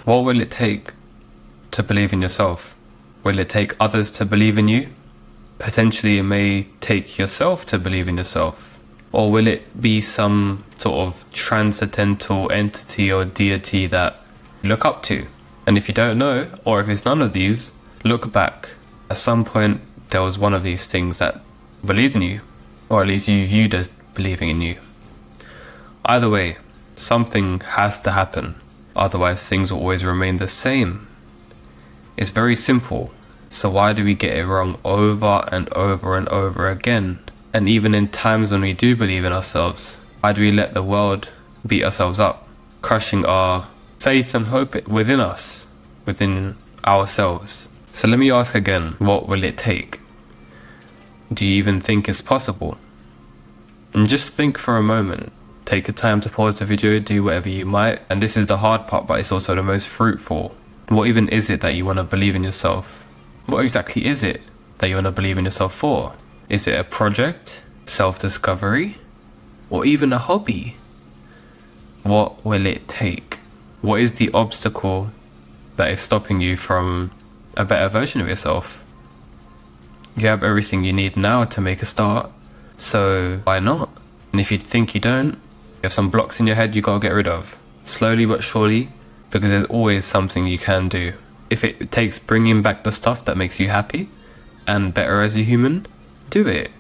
What will it take to believe in yourself? Will it take others to believe in you? Potentially it may take yourself to believe in yourself. Or will it be some sort of transcendental entity or deity that you look up to? And if you don't know, or if it's none of these, look back. At some point there was one of these things that believed in you, or at least you viewed as believing in you. Either way, something has to happen, otherwise things will always remain the same. It's very simple, so why do we get it wrong over and over and over again? And even in times when we do believe in ourselves, why do we let the world beat ourselves up, crushing our faith and hope within us, within ourselves? So let me ask again, what will it take? Do you even think it's possible? And just think for a moment. Take a time to pause the video, do whatever you might. And this is the hard part, but it's also the most fruitful. What even is it that you want to believe in yourself? What exactly is it that you want to believe in yourself for? Is it a project, self-discovery, or even a hobby? What will it take? What is the obstacle that is stopping you from a better version of yourself? You have everything you need now to make a start, so why not? And if you think you don't, you have some blocks in your head you gotta get rid of, slowly but surely, because there's always something you can do. If it takes bringing back the stuff that makes you happy and better as a human, do it.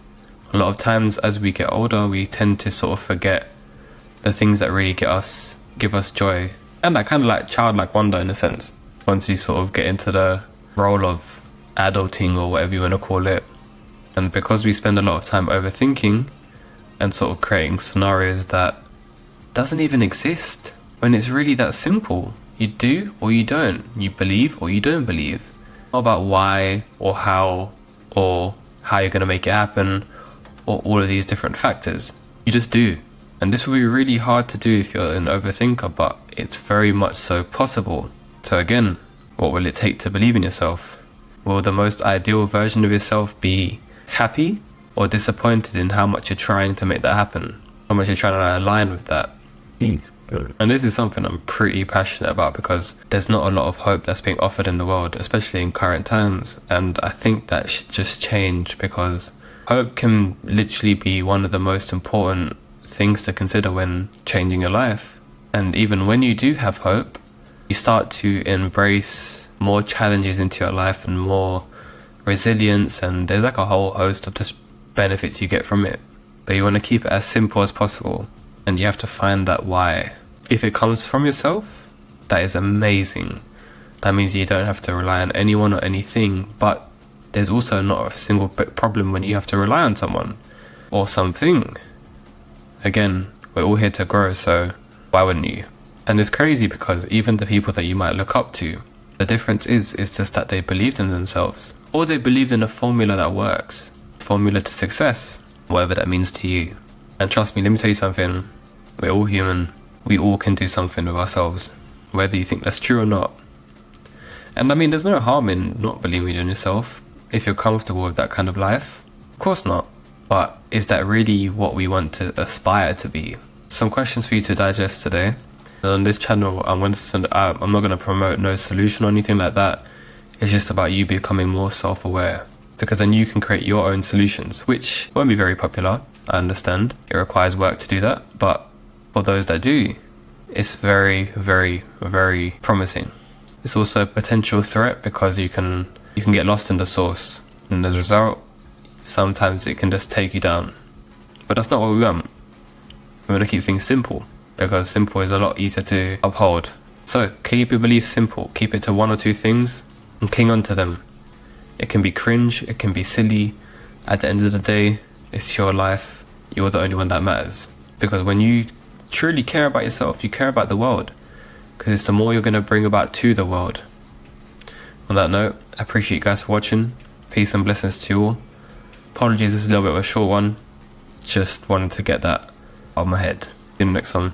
A lot of times as we get older, we tend to sort of forget the things that really give us joy, and that kind of like childlike wonder in a sense, once you sort of get into the role of adulting or whatever you want to call it. And because we spend a lot of time overthinking and sort of creating scenarios that doesn't even exist, when it's really that simple. You do or you don't. You believe or you don't believe. Not about why or how you're going to make it happen, or all of these different factors. You just do. And this will be really hard to do if you're an overthinker, but it's very much so possible. So again, what will it take to believe in yourself? Will the most ideal version of yourself be happy or disappointed in how much you're trying to make that happen? How much you're trying to align with that? And this is something I'm pretty passionate about, because there's not a lot of hope that's being offered in the world, especially in current times. And I think that should just change, because hope can literally be one of the most important things to consider when changing your life. And even when you do have hope, you start to embrace more challenges into your life and more resilience, and there's like a whole host of just benefits you get from it. But you want to keep it as simple as possible, and you have to find that why. If it comes from yourself, that is amazing. That means you don't have to rely on anyone or anything, but there's also not a single problem when you have to rely on someone or something. Again, we're all here to grow, so why wouldn't you? And it's crazy because even the people that you might look up to, the difference is just that they believed in themselves, or they believed in a formula that works, formula to success, whatever that means to you. And trust me, let me tell you something, we're all human, we all can do something with ourselves, whether you think that's true or not. And I mean, there's no harm in not believing in yourself, if you're comfortable with that kind of life. Of course not. But is that really what we want to aspire to be? Some questions for you to digest today. On this channel, I'm not going to promote no solution or anything like that. It's just about you becoming more self-aware, because then you can create your own solutions, which won't be very popular. I understand it requires work to do that, but for those that do, it's very, very, very promising. It's also a potential threat, because you can get lost in the source, and as a result, sometimes it can just take you down. But that's not what we want. We want to keep things simple, because simple is a lot easier to uphold. So keep your beliefs simple, keep it to one or two things and cling on to them. It can be cringe, it can be silly. At the end of the day, it's your life. You're the only one that matters. Because when you truly care about yourself, you care about the world, because it's the more you're going to bring about to the world. On that note, I appreciate you guys for watching. Peace and blessings to you all. Apologies, this is a little bit of a short one. Just wanted to get that out of my head. See you in the next one.